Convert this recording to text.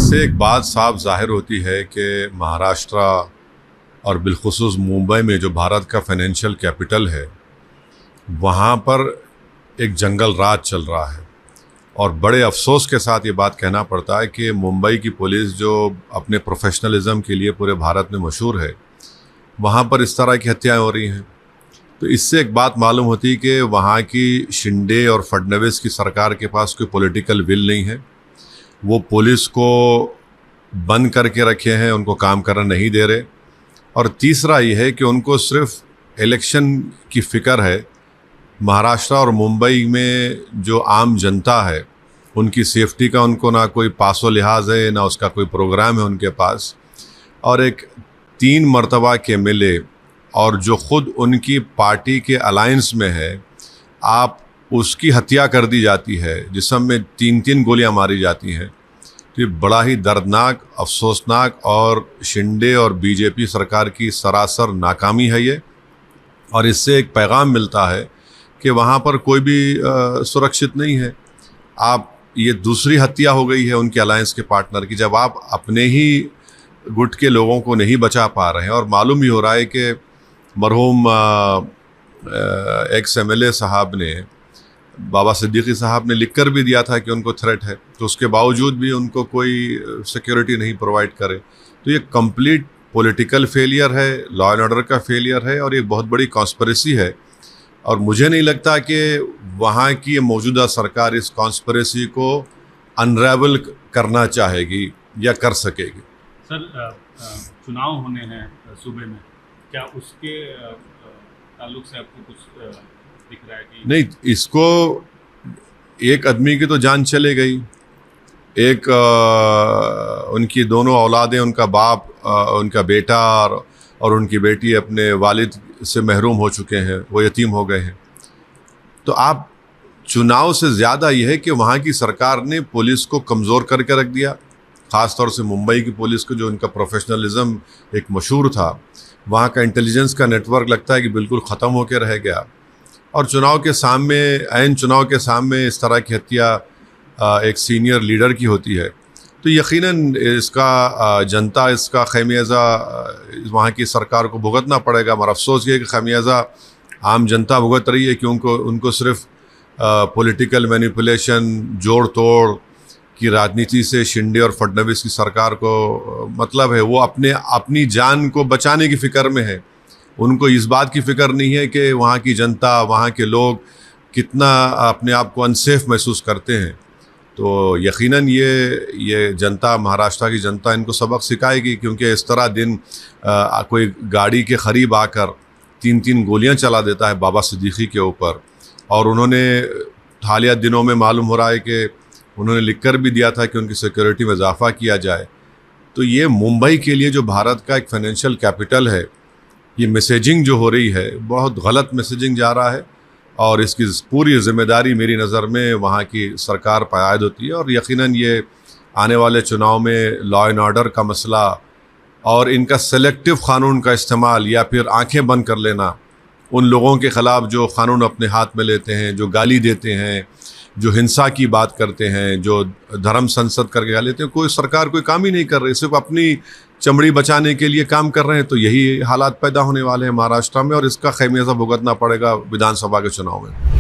इससे एक बात साफ ज़ाहिर होती है कि महाराष्ट्र और बिलखुसूस मुंबई में जो भारत का फाइनेंशियल कैपिटल है, वहाँ पर एक जंगल राज चल रहा है। और बड़े अफसोस के साथ ये बात कहना पड़ता है कि मुंबई की पुलिस जो अपने प्रोफेशनलिज्म के लिए पूरे भारत में मशहूर है, वहाँ पर इस तरह की हत्याएं हो रही हैं। तो इससे एक बात मालूम होती है कि वहाँ की शिंदे और फडणवीस की सरकार के पास कोई पॉलिटिकल विल नहीं है। वो पुलिस को बंद करके रखे हैं, उनको काम करना नहीं दे रहे। और तीसरा ये है कि उनको सिर्फ इलेक्शन की फ़िक्र है। महाराष्ट्र और मुंबई में जो आम जनता है, उनकी सेफ्टी का उनको ना कोई पासो लिहाज है, ना उसका कोई प्रोग्राम है उनके पास। और एक 3 मरतबा के मिले और जो ख़ुद उनकी पार्टी के अलायंस में है, आप उसकी हत्या कर दी जाती है, जिसमें 3-3 गोलियां मारी जाती हैं। तो ये बड़ा ही दर्दनाक, अफसोसनाक और शिंदे और बीजेपी सरकार की सरासर नाकामी है ये। और इससे एक पैगाम मिलता है कि वहाँ पर कोई भी सुरक्षित नहीं है। आप ये दूसरी हत्या हो गई है उनके अलायंस के पार्टनर की, जब आप अपने ही गुट के लोगों को नहीं बचा पा रहे हैं। और मालूम भी हो रहा है कि मरहूम एक्स MLA साहब ने, बाबा सिद्दीकी साहब ने लिख कर भी दिया था कि उनको थ्रेट है, तो उसके बावजूद भी उनको कोई सिक्योरिटी नहीं प्रोवाइड करे। तो ये कंप्लीट पॉलिटिकल फेलियर है, लॉ एंड ऑर्डर का फेलियर है और एक बहुत बड़ी कॉन्स्पिरेसी है। और मुझे नहीं लगता कि वहाँ की मौजूदा सरकार इस कॉन्स्पिरेसी को अनरेवल करना चाहेगी या कर सकेगी। सर, चुनाव होने हैं सूबे में, क्या उसके ताल्लुक से आपको कुछ दिख रहा है कि नहीं? इसको एक आदमी की तो जान चले गई, एक उनकी दोनों औलादें, उनका बाप, उनका बेटा और उनकी बेटी अपने वालिद से महरूम हो चुके हैं, वो यतीम हो गए हैं। तो आप चुनाव से ज़्यादा यह है कि वहाँ की सरकार ने पुलिस को कमज़ोर करके रख दिया, ख़ास तौर से मुंबई की पुलिस को, जो उनका प्रोफेशनलिज्म एक मशहूर था। वहाँ का इंटेलिजेंस का नेटवर्क लगता है कि बिल्कुल ख़त्म होकर रह गया। और चुनाव के सामने, ऐन चुनाव के सामने इस तरह की हत्या एक सीनियर लीडर की होती है, तो यकीनन इसका जनता, इसका खमियाजा वहाँ की सरकार को भुगतना पड़ेगा। मगर अफसोस ये है कि खमियाजा आम जनता भुगत रही है कि उनको सिर्फ पॉलिटिकल मैनिपुलेशन, जोड़ तोड़ की राजनीति से शिंदे और फडणवीस की सरकार को मतलब है। वो अपनी जान को बचाने की फ़िक्र में है। उनको इस बात की फ़िक्र नहीं है कि वहाँ की जनता, वहाँ के लोग कितना अपने आप को अनसेफ महसूस करते हैं। तो यकीनन ये जनता, महाराष्ट्र की जनता इनको सबक सिखाएगी, क्योंकि इस तरह दिन कोई गाड़ी के करीब आकर 3-3 गोलियां चला देता है बाबा सिद्दीकी के ऊपर। और उन्होंने हालिया दिनों में मालूम हो रहा है कि उन्होंने लिख कर भी दिया था कि उनकी सिक्योरिटी में इजाफा किया जाए। तो ये मुंबई के लिए, जो भारत का एक फाइनेंशियल कैपिटल है, ये मैसेजिंग जो हो रही है, बहुत गलत मैसेजिंग जा रहा है। और इसकी पूरी ज़िम्मेदारी मेरी नज़र में वहाँ की सरकार पर आयद होती है। और यकीनन ये आने वाले चुनाव में लॉ एंड ऑर्डर का मसला और इनका सेलेक्टिव क़ानून का इस्तेमाल, या फिर आंखें बंद कर लेना उन लोगों के ख़िलाफ़ जो क़ानून अपने हाथ में लेते हैं, जो गाली देते हैं, जो हिंसा की बात करते हैं, जो धर्म संसद करके गा लेते हैं। कोई सरकार कोई काम ही नहीं कर रही, सिर्फ अपनी चमड़ी बचाने के लिए काम कर रहे हैं। तो यही हालात पैदा होने वाले हैं महाराष्ट्र में, और इसका खमियाजा भुगतना पड़ेगा विधानसभा के चुनाव में।